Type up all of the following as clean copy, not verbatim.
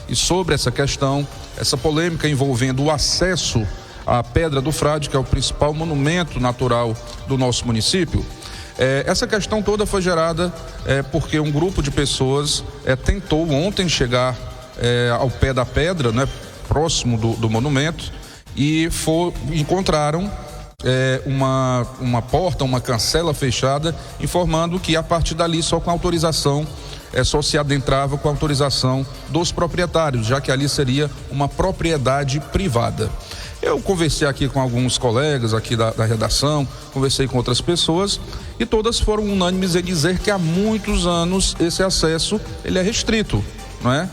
e sobre essa questão, essa polêmica envolvendo o acesso à Pedra do Frade, que é o principal monumento natural do nosso município. Essa questão toda foi gerada porque um grupo de pessoas tentou ontem chegar ao pé da pedra, né, próximo do monumento, e encontraram uma porta, uma cancela fechada, informando que a partir dali só com autorização só se adentrava com autorização dos proprietários, já que ali seria uma propriedade privada. Eu conversei aqui com alguns colegas aqui da redação, conversei com outras pessoas e todas foram unânimes em dizer que há muitos anos esse acesso ele é restrito, não é?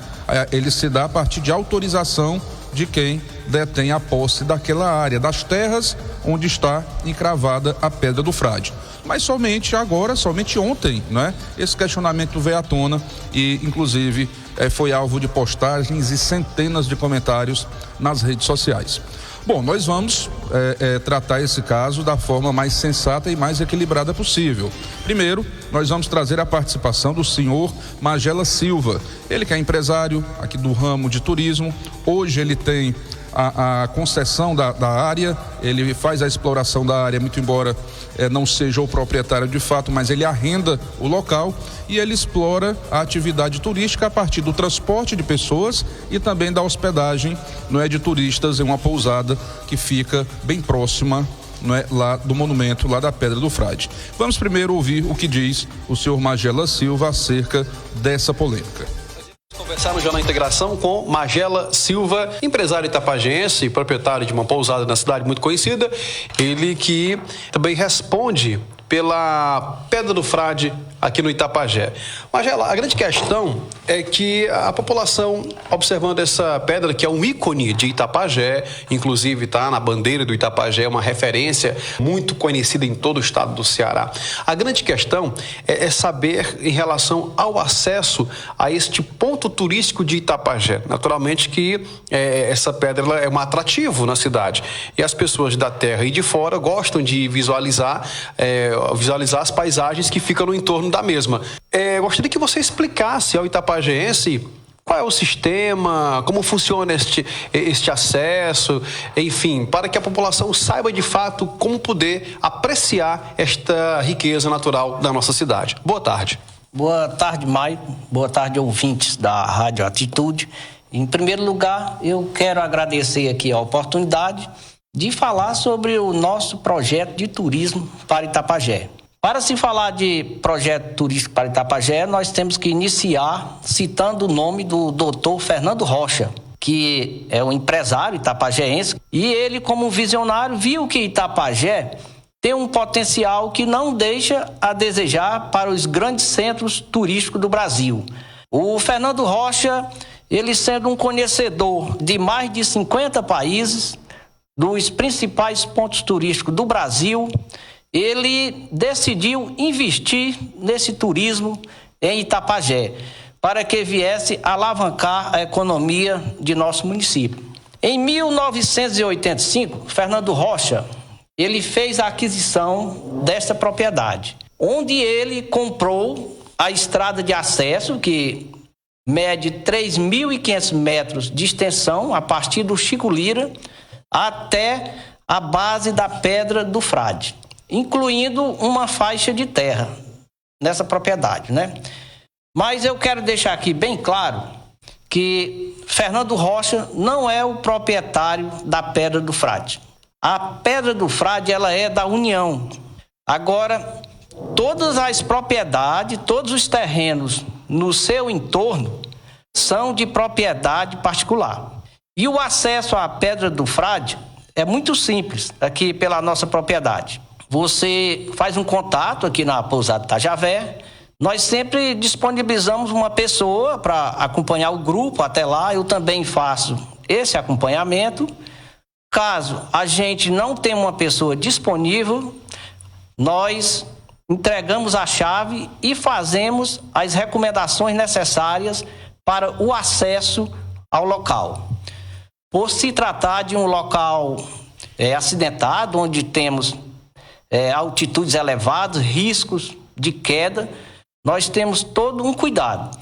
Ele se dá a partir de autorização de quem detém a posse daquela área, das terras onde está encravada a Pedra do Frade. Mas somente agora, somente ontem, né, esse questionamento veio à tona e, inclusive, foi alvo de postagens e centenas de comentários nas redes sociais. Bom, nós vamos tratar esse caso da forma mais sensata e mais equilibrada possível. Primeiro, nós vamos trazer a participação do senhor Magela Silva. Ele que é empresário aqui do ramo de turismo. Hoje ele tem a concessão da área, ele faz a exploração da área, muito embora não seja o proprietário de fato, mas ele arrenda o local e ele explora a atividade turística a partir do transporte de pessoas e também da hospedagem, não é, de turistas em uma pousada que fica bem próxima, não é, lá do monumento, lá da Pedra do Frade. Vamos primeiro ouvir o que diz o senhor Magela Silva acerca dessa polêmica. Conversar no Jornal Integração com Magela Silva, empresário itapajense e proprietário de uma pousada na cidade muito conhecida. Ele que também responde pela Pedra do Frade aqui no Itapajé. Magela, a grande questão é que a população, observando essa pedra, que é um ícone de Itapajé, inclusive está na bandeira do Itapajé, é uma referência muito conhecida em todo o estado do Ceará. A grande questão é saber em relação ao acesso a este ponto turístico de Itapajé. Naturalmente que essa pedra é um atrativo na cidade e as pessoas da terra e de fora gostam de visualizar as paisagens que ficam no entorno da mesma. Gostaria que você explicasse ao itapajense qual é o sistema, como funciona este acesso, enfim, para que a população saiba de fato como poder apreciar esta riqueza natural da nossa cidade. Boa tarde. Boa tarde, Maicon. Boa tarde, ouvintes da Rádio Atitude. Em primeiro lugar, eu quero agradecer aqui a oportunidade de falar sobre o nosso projeto de turismo para Itapajé. Para se falar de projeto turístico para Itapajé, nós temos que iniciar citando o nome do Dr. Fernando Rocha, que é um empresário itapajéense, e ele, como visionário, viu que Itapajé tem um potencial que não deixa a desejar para os grandes centros turísticos do Brasil. O Fernando Rocha, ele sendo um conhecedor de mais de 50 países, dos principais pontos turísticos do Brasil, ele decidiu investir nesse turismo em Itapajé, para que viesse alavancar a economia de nosso município. Em 1985, Fernando Rocha, ele fez a aquisição desta propriedade, onde ele comprou a estrada de acesso, que mede 3.500 metros de extensão, a partir do Chico Lira até a base da Pedra do Frade, incluindo uma faixa de terra nessa propriedade, né? Mas eu quero deixar aqui bem claro que Fernando Rocha não é o proprietário da Pedra do Frade. A Pedra do Frade, ela é da União. Agora, todas as propriedades, todos os terrenos no seu entorno são de propriedade particular. E o acesso à Pedra do Frade é muito simples aqui pela nossa propriedade. Você faz um contato aqui na Pousada Tajavé. Nós sempre disponibilizamos uma pessoa para acompanhar o grupo até lá. Eu também faço esse acompanhamento. Caso a gente não tenha uma pessoa disponível, nós entregamos a chave e fazemos as recomendações necessárias para o acesso ao local. Por se tratar de um local acidentado, onde temos altitudes elevadas, riscos de queda, nós temos todo um cuidado.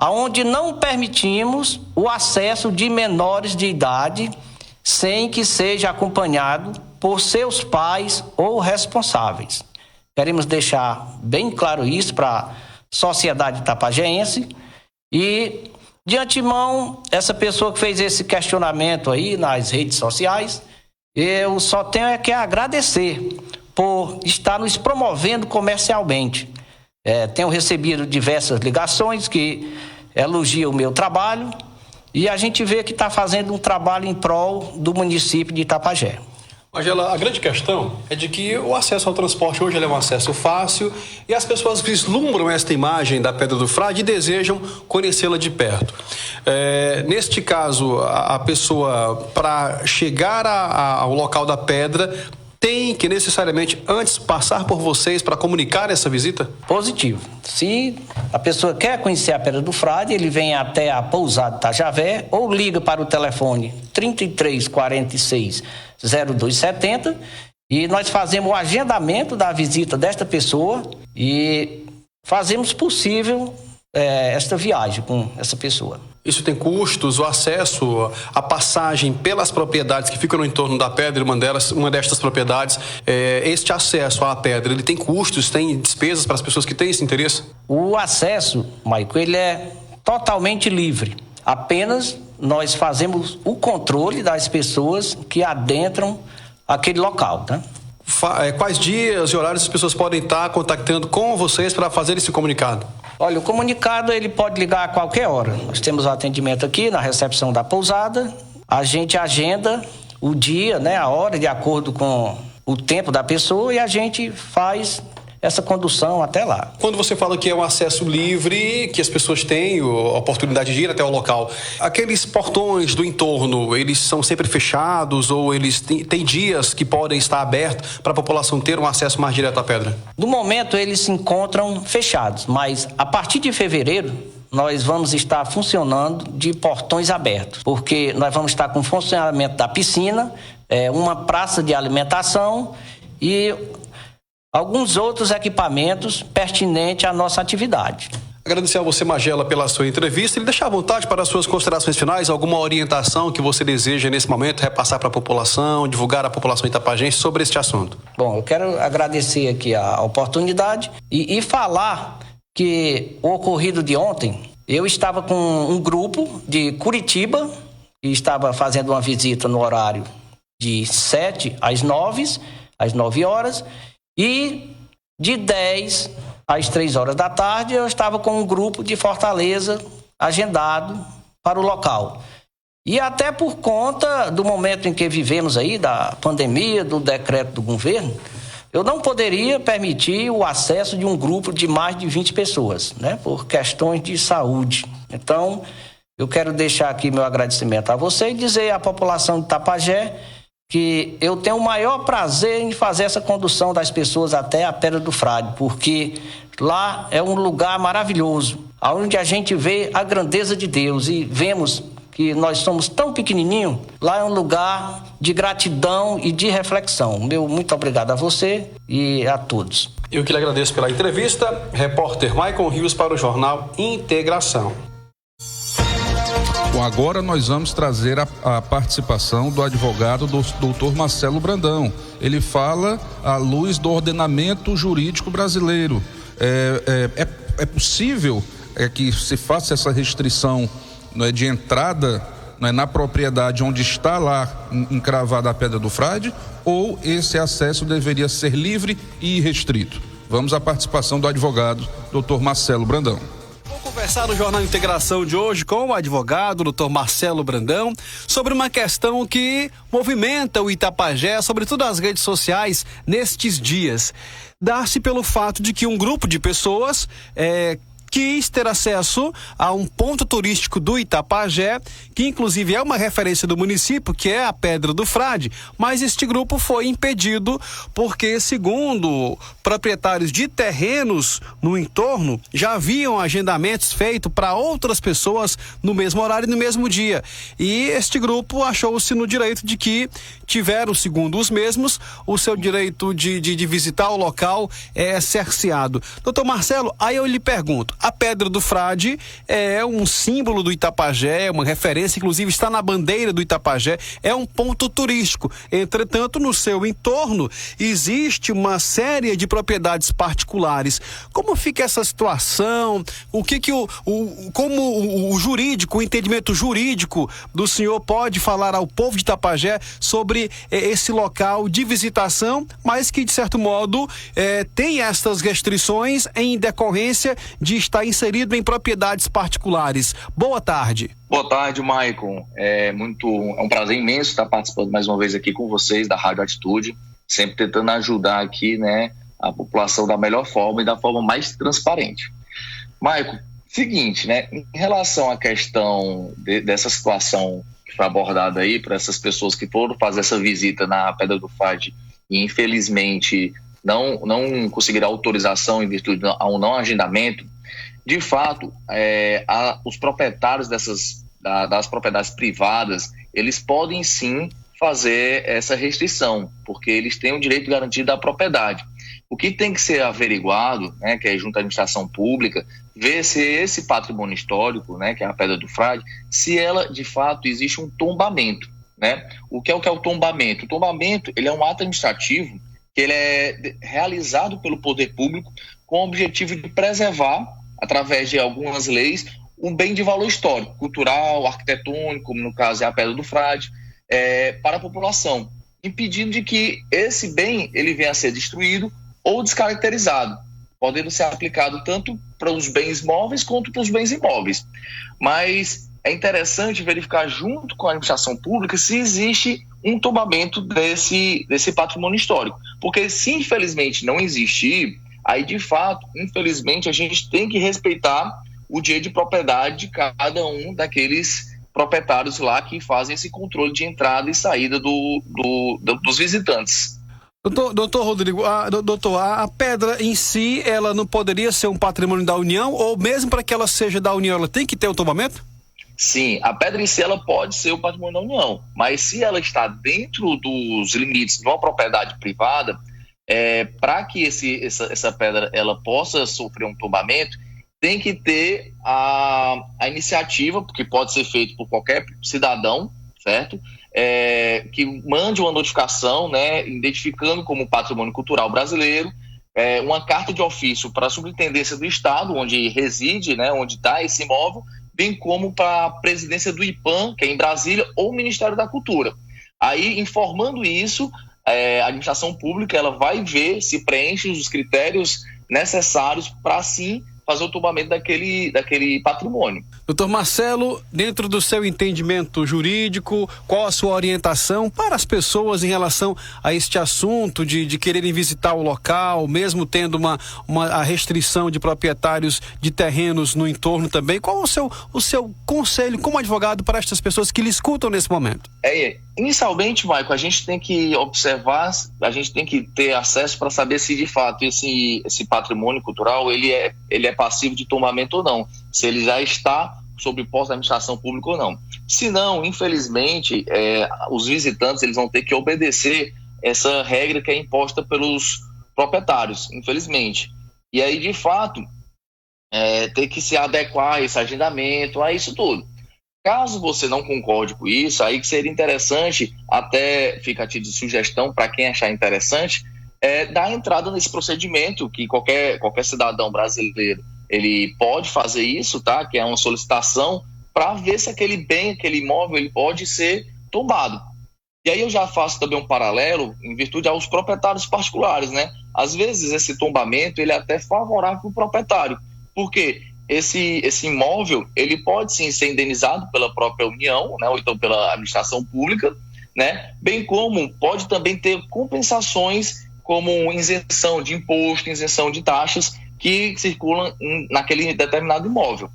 onde não permitimos o acesso de menores de idade sem que seja acompanhado por seus pais ou responsáveis. Queremos deixar bem claro isso para a sociedade tapajense e, de antemão, essa pessoa que fez esse questionamento aí nas redes sociais, eu só tenho que agradecer por estar nos promovendo comercialmente. Tenho recebido diversas ligações que elogiam o meu trabalho e a gente vê que está fazendo um trabalho em prol do município de Itapajé. Magela, a grande questão é de que o acesso ao transporte hoje é um acesso fácil e as pessoas vislumbram esta imagem da Pedra do Frade e desejam conhecê-la de perto. Neste caso, a pessoa, para chegar ao local da pedra, tem que necessariamente antes passar por vocês para comunicar essa visita? Positivo. Se a pessoa quer conhecer a Pedra do Frade, ele vem até a pousada Itajavé ou liga para o telefone 3346 0270 e nós fazemos o agendamento da visita desta pessoa e fazemos possível esta viagem com essa pessoa. Isso tem custos, o acesso, a passagem pelas propriedades que ficam no entorno da pedra, uma destas propriedades, este acesso à pedra, ele tem custos, tem despesas para as pessoas que têm esse interesse? O acesso, Maico, ele é totalmente livre. Apenas nós fazemos o controle das pessoas que adentram aquele local, né? Quais dias e horários as pessoas podem estar contactando com vocês para fazer esse comunicado? Olha, o comunicado ele pode ligar a qualquer hora. Nós temos o atendimento aqui na recepção da pousada. A gente agenda o dia, né, a hora, de acordo com o tempo da pessoa e a gente faz essa condução até lá. Quando você fala que é um acesso livre, que as pessoas têm a oportunidade de ir até o local, aqueles portões do entorno, eles são sempre fechados ou eles têm dias que podem estar abertos para a população ter um acesso mais direto à pedra? No momento eles se encontram fechados, mas a partir de fevereiro nós vamos estar funcionando de portões abertos, porque nós vamos estar com o funcionamento da piscina, uma praça de alimentação e alguns outros equipamentos pertinentes à nossa atividade. Agradecer a você, Magela, pela sua entrevista e deixar à vontade para as suas considerações finais, alguma orientação que você deseja nesse momento repassar para a população, divulgar à população itapajense sobre este assunto. Bom, eu quero agradecer aqui a oportunidade e falar que o ocorrido de ontem, eu estava com um grupo de Curitiba e estava fazendo uma visita no horário de 7 às 9 horas, e de 10 às 3 horas da tarde eu estava com um grupo de Fortaleza agendado para o local. E até por conta do momento em que vivemos aí, da pandemia, do decreto do governo, eu não poderia permitir o acesso de um grupo de mais de 20 pessoas, né, por questões de saúde. Então, eu quero deixar aqui meu agradecimento a você e dizer à população de Itapajé que eu tenho o maior prazer em fazer essa condução das pessoas até a Pedra do Frade, porque lá é um lugar maravilhoso, onde a gente vê a grandeza de Deus e vemos que nós somos tão pequenininhos. Lá é um lugar de gratidão e de reflexão. Meu muito obrigado a você e a todos. Eu que lhe agradeço pela entrevista. Repórter Maicon Rios para o Jornal Integração. Bom, agora nós vamos trazer a participação do advogado doutor Marcelo Brandão. Ele fala à luz do ordenamento jurídico brasileiro. É possível que se faça essa restrição, não é, de entrada, não é, na propriedade onde está lá encravada a Pedra do Frade, ou esse acesso deveria ser livre e irrestrito? Vamos à participação do advogado doutor Marcelo Brandão. Conversar no Jornal Integração de hoje com o advogado Dr. Marcelo Brandão sobre uma questão que movimenta o Itapajé, sobretudo as redes sociais, nestes dias. Dá-se pelo fato de que um grupo de pessoas quis ter acesso a um ponto turístico do Itapajé, que inclusive é uma referência do município, que é a Pedra do Frade, mas este grupo foi impedido porque, segundo proprietários de terrenos no entorno, já haviam agendamentos feitos para outras pessoas no mesmo horário e no mesmo dia. E este grupo achou-se no direito de que tiveram, segundo os mesmos, o seu direito de visitar o local cerceado. Doutor Marcelo, aí eu lhe pergunto, A Pedra do Frade é um símbolo do Itapajé, uma referência, inclusive está na bandeira do Itapajé, é um ponto turístico. Entretanto, no seu entorno existe uma série de propriedades particulares. Como fica essa situação? Como o jurídico, o entendimento jurídico do senhor pode falar ao povo de Itapajé sobre esse local de visitação, mas que de certo modo tem essas restrições em decorrência de estar inserido em propriedades particulares? Boa tarde. Boa tarde, Maicon. É um prazer imenso estar participando mais uma vez aqui com vocês da Rádio Atitude, sempre tentando ajudar aqui, né, a população da melhor forma e da forma mais transparente. Maicon, seguinte, né, em relação à questão dessa situação que foi abordada aí por essas pessoas que foram fazer essa visita na Pedra do Frade e infelizmente não conseguiram autorização em virtude a um não agendamento, de fato, os proprietários das propriedades privadas, eles podem sim fazer essa restrição, porque eles têm o direito garantido da propriedade. O que tem que ser averiguado, né, que é junto à administração pública, ver se esse patrimônio histórico, né, que é a Pedra do Frade, se ela, de fato, existe um tombamento, né? O que é o tombamento? O tombamento, ele é um ato administrativo que ele é realizado pelo poder público com o objetivo de preservar, através de algumas leis, um bem de valor histórico, cultural, arquitetônico, como no caso é a Pedra do Frade, para a população, impedindo de que esse bem ele venha a ser destruído ou descaracterizado, podendo ser aplicado tanto para os bens móveis quanto para os bens imóveis. Mas é interessante verificar junto com a administração pública se existe um tombamento desse patrimônio histórico, porque se infelizmente não existir, aí de fato, infelizmente, a gente tem que respeitar o direito de propriedade de cada um daqueles proprietários lá que fazem esse controle de entrada e saída dos visitantes. Doutor Rodrigo, a pedra em si, ela não poderia ser um patrimônio da União, ou mesmo para que ela seja da União, ela tem que ter um tombamento? Sim, a pedra em si ela pode ser o patrimônio da União, mas se ela está dentro dos limites de uma propriedade privada, para que essa pedra ela possa sofrer um tombamento, tem que ter a iniciativa, porque pode ser feito por qualquer cidadão, certo? Que mande uma notificação, né, identificando como patrimônio cultural brasileiro, uma carta de ofício para a Superintendência do Estado, onde reside, né, onde está esse imóvel, bem como para a presidência do IPAM, que é em Brasília, ou o Ministério da Cultura. Aí, informando isso, a administração pública ela vai ver se preenche os critérios necessários para, sim, fazer o tombamento daquele patrimônio. Doutor Marcelo, dentro do seu entendimento jurídico, qual a sua orientação para as pessoas em relação a este assunto de quererem visitar o local, mesmo tendo a restrição de proprietários de terrenos no entorno também? Qual o seu conselho como advogado para estas pessoas que lhe escutam nesse momento? Inicialmente, Maicon, a gente tem que observar, a gente tem que ter acesso para saber se de fato esse patrimônio cultural ele é passivo de tombamento ou não, se ele já está sob posse da administração pública ou não. Se não, infelizmente, os visitantes eles vão ter que obedecer essa regra que é imposta pelos proprietários, infelizmente. E aí, de fato, ter que se adequar a esse agendamento, a isso tudo. Caso você não concorde com isso, aí que seria interessante, até fica a título de sugestão para quem achar interessante, dar entrada nesse procedimento que qualquer cidadão brasileiro ele pode fazer isso, tá? Que é uma solicitação para ver se aquele bem, aquele imóvel, ele pode ser tombado. E aí eu já faço também um paralelo em virtude aos proprietários particulares, né? Às vezes esse tombamento ele é até favorável para o proprietário, porque esse imóvel ele pode sim ser indenizado pela própria União, né? Ou então pela administração pública, né? Bem como pode também ter compensações como isenção de imposto, isenção de taxas que circulam naquele determinado imóvel.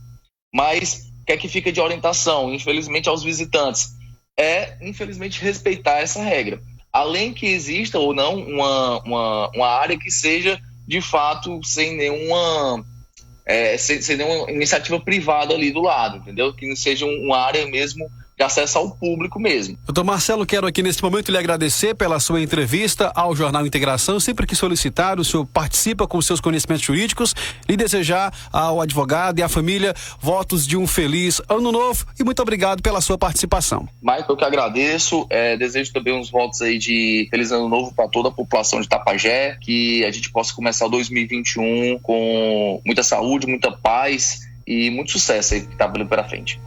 Mas o que é que fica de orientação, infelizmente, aos visitantes? Infelizmente, respeitar essa regra. Além que exista ou não uma área que seja, de fato, sem nenhuma iniciativa privada ali do lado, entendeu? Que seja uma área mesmo de acesso ao público mesmo. Doutor Marcelo, quero aqui neste momento lhe agradecer pela sua entrevista ao Jornal Integração. Sempre que solicitar, o senhor participa com seus conhecimentos jurídicos, e desejar ao advogado e à família votos de um feliz ano novo, e muito obrigado pela sua participação. Michael, eu que agradeço, desejo também uns votos aí de feliz ano novo para toda a população de Itapajé, que a gente possa começar o 2021 com muita saúde, muita paz e muito sucesso aí que está vindo pela frente.